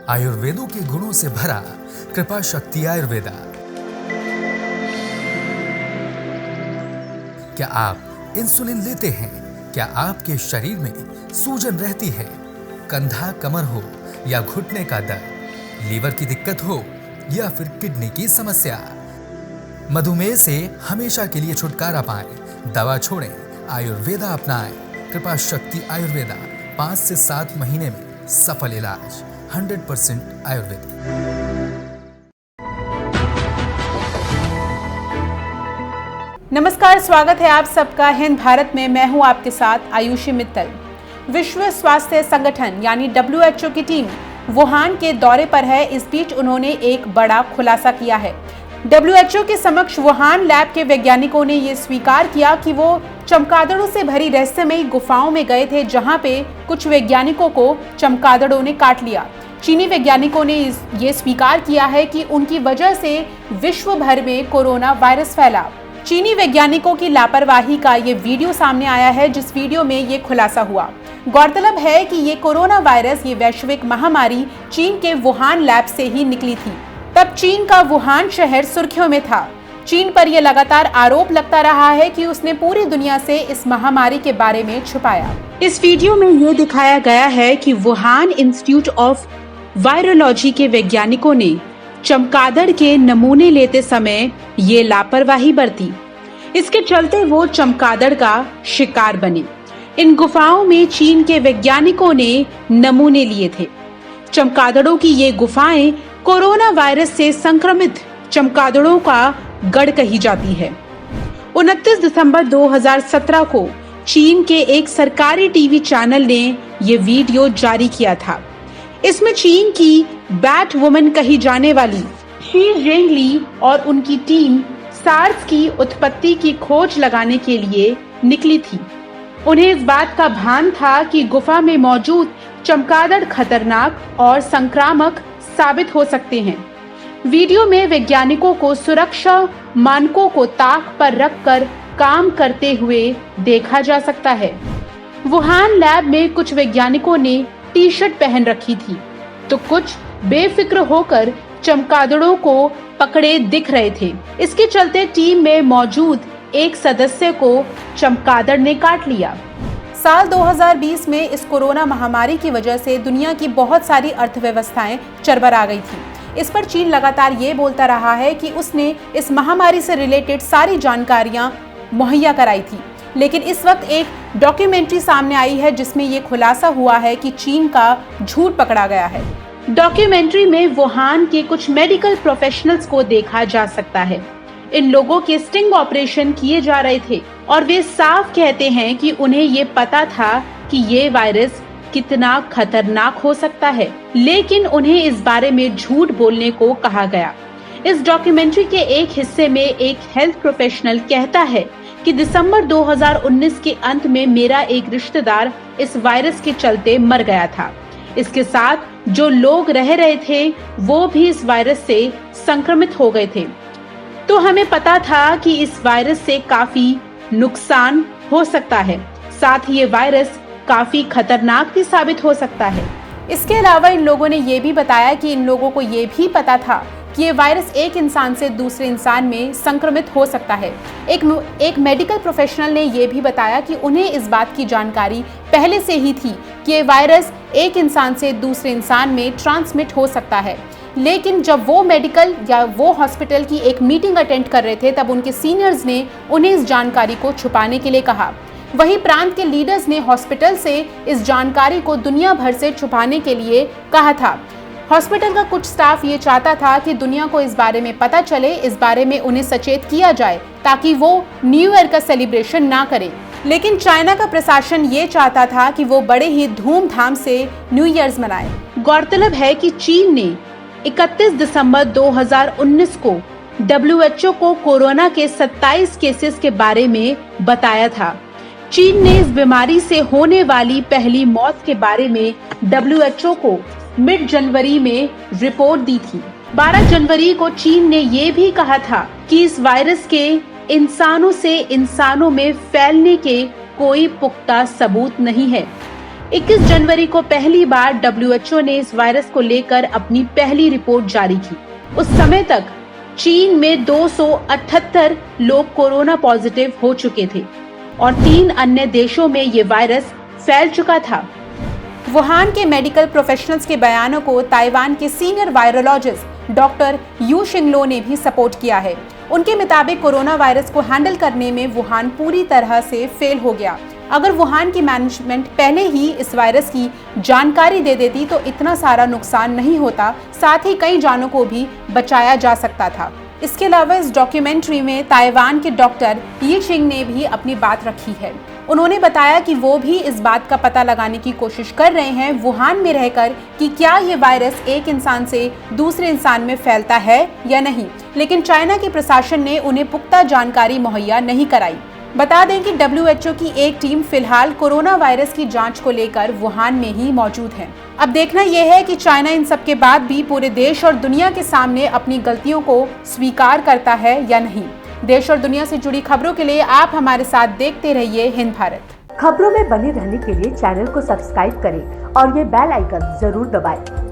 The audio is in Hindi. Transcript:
आयुर्वेदों के गुणों से भरा कृपा शक्ति आयुर्वेदा। क्या आप इंसुलिन लेते हैं? क्या आपके शरीर में सूजन रहती है? कंधा कमर हो या घुटने का दर्द, लीवर की दिक्कत हो या फिर किडनी की समस्या, मधुमेह से हमेशा के लिए छुटकारा पाएं, दवा छोड़ें, आयुर्वेदा अपनाएं। कृपा शक्ति आयुर्वेदा, 5 से 7 महीने में सफल इलाज, 100% आयुर्वेदिक। नमस्कार, स्वागत है आप सबका हिंद भारत में। मैं हूं आपके साथ आयुषी मित्तल। विश्व स्वास्थ्य संगठन यानी WHO की टीम वुहान के दौरे पर है। इस बीच उन्होंने एक बड़ा खुलासा किया है। WHO के समक्ष वुहान लैब के वैज्ञानिकों ने ये स्वीकार किया कि वो चमगादड़ों से भरी रहस्यमयी गुफाओं में गए थे, जहां पे कुछ वैज्ञानिकों को चमगादड़ों ने काट लिया। चीनी वैज्ञानिकों ने ये स्वीकार किया है कि उनकी वजह से विश्व भर में कोरोना वायरस फैला। चीनी वैज्ञानिकों की लापरवाही का ये वीडियो सामने आया है, जिस वीडियो में ये खुलासा हुआ। गौरतलब है कि ये कोरोना वायरस, ये वैश्विक महामारी चीन के वुहान लैब से ही निकली थी। तब चीन का वुहान शहर सुर्खियों में था। चीन पर यह लगातार आरोप लगता रहा है कि उसने पूरी दुनिया से इस महामारी के बारे में छुपाया। इस वीडियो में ये दिखाया गया है कि वुहान इंस्टीट्यूट ऑफ वायरोलॉजी के वैज्ञानिकों ने चमगादड़ के नमूने लेते समय ये लापरवाही बरती। इसके चलते वो चमगादड़ का शिकार बने। इन गुफाओं में चीन के वैज्ञानिकों ने नमूने लिए थे। चमगादड़ों की ये गुफाएं कोरोना वायरस से संक्रमित चमगादड़ों का गढ़ कही जाती है। 29 दिसंबर 2017 को चीन के एक सरकारी टीवी चैनल ने ये वीडियो जारी किया था। इसमें चीन की बैट वुमन कही जाने वाली शी जेंगली और उनकी टीम सार्स की उत्पत्ति की खोज लगाने के लिए निकली थी। उन्हें इस बात का भान था कि गुफा में मौजूद चमगादड़ खतरनाक और संक्रामक साबित हो सकते हैं। वीडियो में वैज्ञानिकों को सुरक्षा मानकों को ताक पर रखकर काम करते हुए देखा जा सकता है। वुहान लैब में कुछ वैज्ञानिकों ने टी-शर्ट पहन रखी थी, तो कुछ बेफिक्र होकर चमगादड़ों को पकड़े दिख रहे थे। इसके चलते टीम में मौजूद एक सदस्य को चमगादड़ ने काट लिया। साल 2020 में इस कोरोना महामारी की वजह से दुनिया की बहुत सारी अर्थव्यवस्थाएं चरमरा गई थी। इस पर चीन लगातार ये बोलता रहा है कि उसने इस महामारी से रिलेटेड सारी जानकारियां मुहैया कराई थी। लेकिन इस वक्त एक डॉक्यूमेंट्री सामने आई है, जिसमें ये खुलासा हुआ है कि चीन का झूठ पकड़ा गया है। डॉक्यूमेंट्री में वुहान के कुछ मेडिकल प्रोफेशनल्स को देखा जा सकता है। इन लोगों के स्टिंग ऑपरेशन किए जा रहे थे और वे साफ कहते हैं कि उन्हें ये पता था कि ये वायरस कितना खतरनाक हो सकता है, लेकिन उन्हें इस बारे में झूठ बोलने को कहा गया। इस डॉक्यूमेंट्री के एक हिस्से में एक हेल्थ प्रोफेशनल कहता है कि दिसंबर 2019 के अंत में मेरा एक रिश्तेदार इस वायरस के चलते मर गया था। इसके साथ जो लोग रह रहे थे वो भी इस वायरस से संक्रमित हो गए थे। तो हमें पता था कि इस वायरस से काफी नुकसान हो सकता है, साथ ही ये वायरस काफी खतरनाक भी साबित हो सकता है। इसके अलावा इन लोगों ने ये भी बताया कि इन लोगों को ये भी पता था कि ये वायरस एक इंसान से दूसरे इंसान में संक्रमित हो सकता है। एक मेडिकल प्रोफेशनल ने ये भी बताया कि उन्हें इस बात की जानकारी पहले से ही थी कि ये वायरस एक इंसान से दूसरे इंसान में ट्रांसमिट हो सकता है। लेकिन जब वो मेडिकल या वो हॉस्पिटल की एक मीटिंग अटेंड कर रहे थे, तब उनके सीनियर्स ने उन्हें इस जानकारी को छुपाने के लिए कहा। वहीं प्रांत के लीडर्स ने हॉस्पिटल से इस जानकारी को दुनिया भर से छुपाने के लिए कहा था। हॉस्पिटल का कुछ स्टाफ ये चाहता था कि दुनिया को इस बारे में पता चले, इस बारे में उन्हें सचेत किया जाए ताकि वो न्यू ईयर का सेलिब्रेशन ना करें। लेकिन चाइना का प्रशासन ये चाहता था कि वो बड़े ही धूमधाम से न्यू ईयर्स मनाए। गौरतलब है कि चीन ने 31 दिसंबर 2019 को WHO को कोरोना के 27 केसेस के बारे में बताया था। चीन ने इस बीमारी से होने वाली पहली मौत के बारे में WHO को मिड जनवरी में रिपोर्ट दी थी। 12 जनवरी को चीन ने ये भी कहा था कि इस वायरस के इंसानों से इंसानों में फैलने के कोई पुख्ता सबूत नहीं है। 21 जनवरी को पहली बार WHO ने इस वायरस को लेकर अपनी पहली रिपोर्ट जारी की। उस समय तक चीन में 278 लोग कोरोना पॉजिटिव हो चुके थे और 3 अन्य देशों में ये वायरस फैल चुका था। वुहान के मेडिकल प्रोफेशनल्स के बयानों को ताइवान के सीनियर वायरोलॉजिस्ट डॉक्टर यू शिंगलो ने भी सपोर्ट किया है। उनके मुताबिक कोरोना वायरस को हैंडल करने में वुहान पूरी तरह से फेल हो गया। अगर वुहान की मैनेजमेंट पहले ही इस वायरस की जानकारी दे देती तो इतना सारा नुकसान नहीं होता, साथ ही कई जानों को भी बचाया जा सकता था। इसके अलावा इस डॉक्यूमेंट्री में ताइवान के डॉक्टर यी शिंग ने भी अपनी बात रखी है। उन्होंने बताया कि वो भी इस बात का पता लगाने की कोशिश कर रहे हैं वुहान में रहकर कि क्या ये वायरस एक इंसान से दूसरे इंसान में फैलता है या नहीं, लेकिन चाइना के प्रशासन ने उन्हें पुख्ता जानकारी मुहैया नहीं कराई। बता दें कि WHO की एक टीम फिलहाल कोरोना वायरस की जांच को लेकर वुहान में ही मौजूद है। अब देखना यह है कि चाइना इन सब के बाद भी पूरे देश और दुनिया के सामने अपनी गलतियों को स्वीकार करता है या नहीं। देश और दुनिया से जुड़ी खबरों के लिए आप हमारे साथ देखते रहिए हिंद भारत। खबरों में बने रहने के लिए चैनल को सब्सक्राइब करें और ये बेल आइकन जरूर दबाएं।